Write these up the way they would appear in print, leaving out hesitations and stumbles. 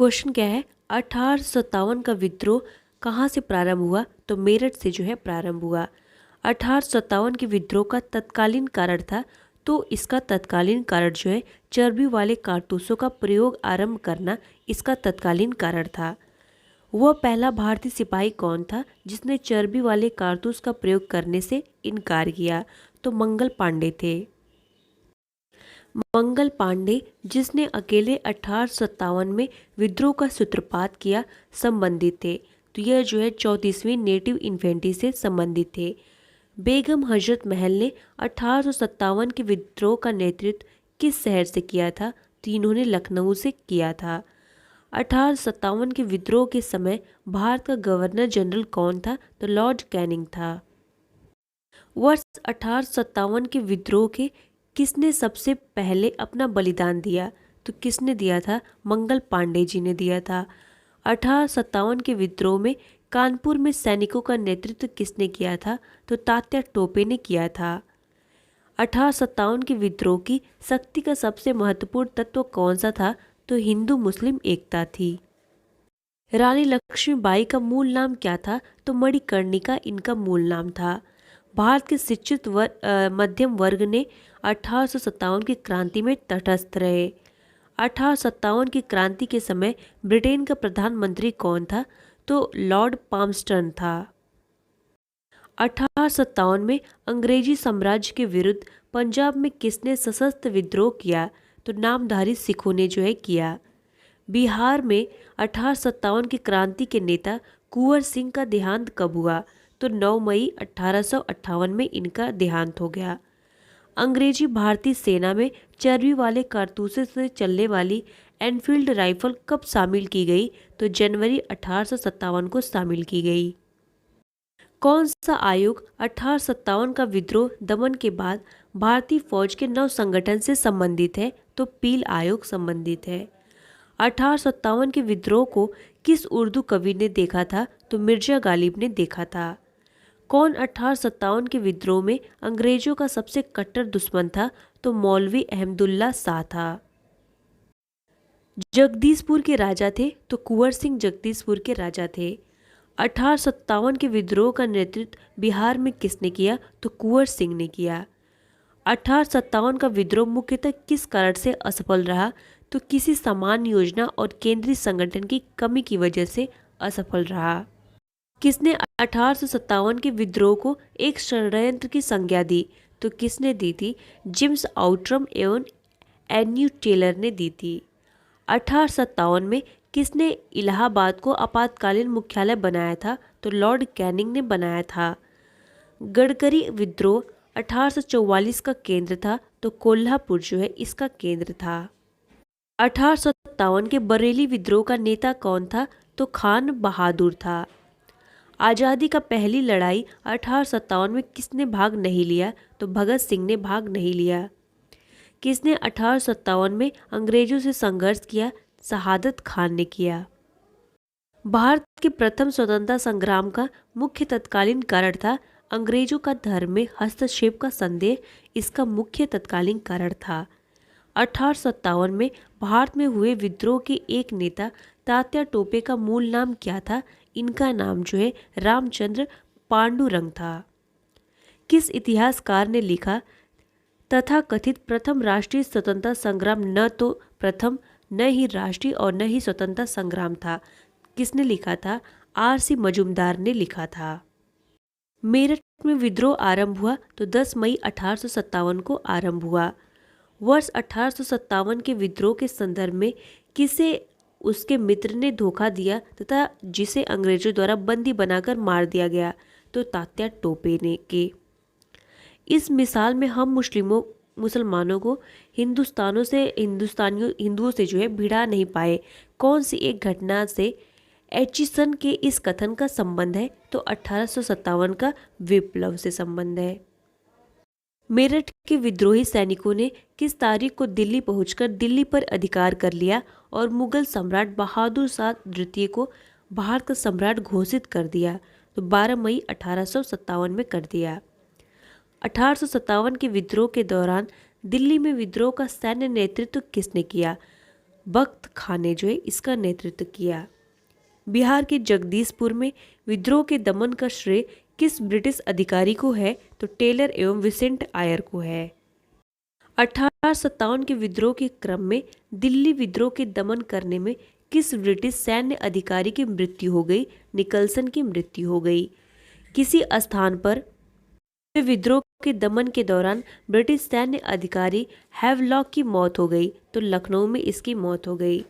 Question क्या है, 1857 का विद्रोह कहाँ से प्रारंभ हुआ? तो मेरठ से जो है प्रारंभ हुआ। 1857 के विद्रोह का तत्कालीन कारण था, तो इसका तत्कालीन कारण जो है चर्बी वाले कारतूसों का प्रयोग आरंभ करना इसका तत्कालीन कारण था। वह पहला भारतीय सिपाही कौन था जिसने चर्बी वाले कारतूस का प्रयोग करने से इनकार किया? तो मंगल पांडे थे। मंगल पांडे, जिसने अकेले 1857 में विद्रोह का सूत्रपात किया, संबंधित थे। तो यह जो है 34वीं नेटिव इन्फेंट्री से संबंधित थे। बेगम हजरत महल ने 1857 के विद्रोह का नेतृत्व किस शहर से किया था? तो इन्होंने लखनऊ से किया था। 1857 के विद्रोह के समय भारत का गवर्नर जनरल कौन था? तो लॉर्ड कैनिंग था। वर्ष 1857 के विद्रोह के किसने सबसे पहले अपना बलिदान दिया? तो किसने दिया था? मंगल पांडे जी ने दिया था। 1857 के विद्रोह में कानपुर में सैनिकों का नेतृत्व किसने किया था? तो तात्या टोपे ने किया था। 1857 के विद्रोह की शक्ति का सबसे महत्वपूर्ण तत्व कौन सा था? तो हिंदू मुस्लिम एकता थी। रानी लक्ष्मीबाई का मूल नाम क्या था? तो मणिकर्णिका इनका मूल नाम था। भारत के शिक्षित मध्यम वर्ग ने 1857 की क्रांति में तटस्थ रहे। 1857 की क्रांति के समय ब्रिटेन का प्रधानमंत्री कौन था? तो लॉर्ड पामस्टन था। 1857 में अंग्रेजी साम्राज्य के विरुद्ध पंजाब में किसने सशस्त्र विद्रोह किया? तो नामधारी सिखों ने जो है किया। बिहार में 1857 की क्रांति के नेता कुंवर सिंह का देहांत कब हुआ? तो 9 मई 1858 में इनका देहांत हो गया। अंग्रेजी भारतीय सेना में चर्बी वाले कारतूसों से चलने वाली एनफील्ड राइफल कब शामिल की गई? तो जनवरी 1857 को शामिल की गई। कौन सा आयोग 1857 का विद्रोह दमन के बाद भारतीय फौज के नव संगठन से संबंधित है? तो पील आयोग संबंधित है। 1857 के विद्रोह को किस उर्दू कवि ने देखा था? तो मिर्जा गालिब ने देखा था। कौन 1857 के विद्रोह में अंग्रेजों का सबसे कट्टर दुश्मन था? तो मौलवी अहमदुल्ला शाह था। जगदीशपुर के राजा थे? तो कुंवर सिंह जगदीशपुर के राजा थे। 1857 के विद्रोह का नेतृत्व बिहार में किसने किया? तो कुंवर सिंह ने किया। 1857 का विद्रोह मुख्यतः किस कारण से असफल रहा? तो किसी समान योजना और केंद्रीय संगठन की कमी की वजह से असफल रहा। किसने 1857 के विद्रोह को एक षड्यंत्र की संज्ञा दी? तो किसने दी थी? जेम्स आउट्रम एवं एन्यू टेलर ने दी थी। 1857 में किसने इलाहाबाद को आपातकालीन मुख्यालय बनाया था? तो लॉर्ड कैनिंग ने बनाया था। गडकरी विद्रोह 1844 का केंद्र था, तो कोल्हापुर जो है इसका केंद्र था। 1857 के बरेली विद्रोह का नेता कौन था? तो खान बहादुर था। आज़ादी का पहली लड़ाई 1857 में किसने भाग नहीं लिया? तो भगत सिंह ने भाग नहीं लिया। किसने 1857 में अंग्रेजों से संघर्ष किया? शहादत खान ने किया। भारत के प्रथम स्वतंत्रता संग्राम का मुख्य तत्कालीन कारण था अंग्रेजों का धर्म में हस्तक्षेप का संदेह, इसका मुख्य तत्कालीन कारण था। 1857 में भारत में हुए विद्रोह के एक नेता तात्या टोपे का मूल नाम क्या था? इनका नाम जो है रामचंद्र पांडुरंग था। किस इतिहासकार ने लिखा तथा कथित प्रथम राष्ट्रीय स्वतंत्रता संग्राम न तो प्रथम, न ही राष्ट्रीय और न ही स्वतंत्रता संग्राम था? किसने लिखा था? आर.सी. मजूमदार ने लिखा था। मेरठ में विद्रोह आरंभ हुआ तो 10 मई 1857 को आरंभ हुआ। वर्ष 1857 के विद्रोह के संदर्भ में किसे उसके मित्र ने धोखा दिया तथा जिसे अंग्रेजों द्वारा बंदी बनाकर मार दिया गया? तो तात्या टोपे ने के। इस मिसाल में हम मुसलमानों को हिंदुओं से जो है भिड़ा नहीं पाए। कौन सी एक घटना से एचिसन के इस कथन का संबंध है? तो 1857 का विप्लव से संबंध है। मेरठ के विद्रोही सैनिकों ने किस तारीख को दिल्ली पहुंचकर दिल्ली पर अधिकार कर लिया और मुगल सम्राट बहादुर शाह द्वितीय को भारत का सम्राट घोषित कर दिया? तो 12 मई 1857 में कर दिया। 1857 के विद्रोह के दौरान दिल्ली में विद्रोह का सैन्य नेतृत्व किसने किया? बख्त खान ने जो है इसका नेतृत्व किया। बिहार के जगदीशपुर में विद्रोह के दमन का श्रेय किस ब्रिटिश अधिकारी को है? तो टेलर एवं विसेंट आयर को है। 1857 के विद्रोह के क्रम में दिल्ली विद्रोह के दमन करने में किस ब्रिटिश सैन्य अधिकारी की मृत्यु हो गई? निकलसन की मृत्यु हो गई। किसी स्थान पर विद्रोह के दमन के दौरान ब्रिटिश सैन्य अधिकारी हैवलॉक की मौत हो गई, तो लखनऊ में इसकी मौत हो गई।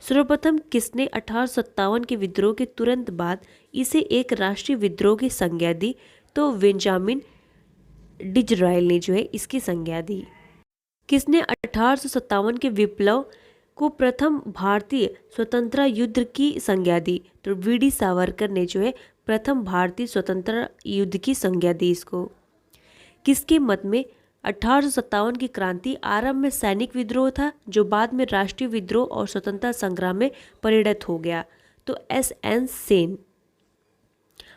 सर्वप्रथम किसने 1857 के विद्रोह के तुरंत बाद इसे एक राष्ट्रीय विद्रोह की संज्ञा दी? तो बेंजामिन डिसरायल ने जो है इसकी संज्ञा दी। किसने 1857 के विप्लव को प्रथम भारतीय स्वतंत्रता युद्ध की संज्ञा दी? तो वीडी सावरकर ने जो है प्रथम भारतीय स्वतंत्रता युद्ध की संज्ञा दी इसको। किसके मत में 1857 की क्रांति आरंभ में सैनिक विद्रोह था, जो बाद में राष्ट्रीय विद्रोह और स्वतंत्रता संग्राम में परिणत हो गया? तो एस.एन. सेन।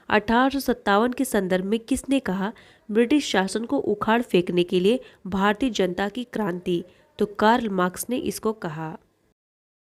1857 के संदर्भ में किसने कहा ब्रिटिश शासन को उखाड़ फेंकने के लिए भारतीय जनता की क्रांति? तो कार्ल मार्क्स ने इसको कहा।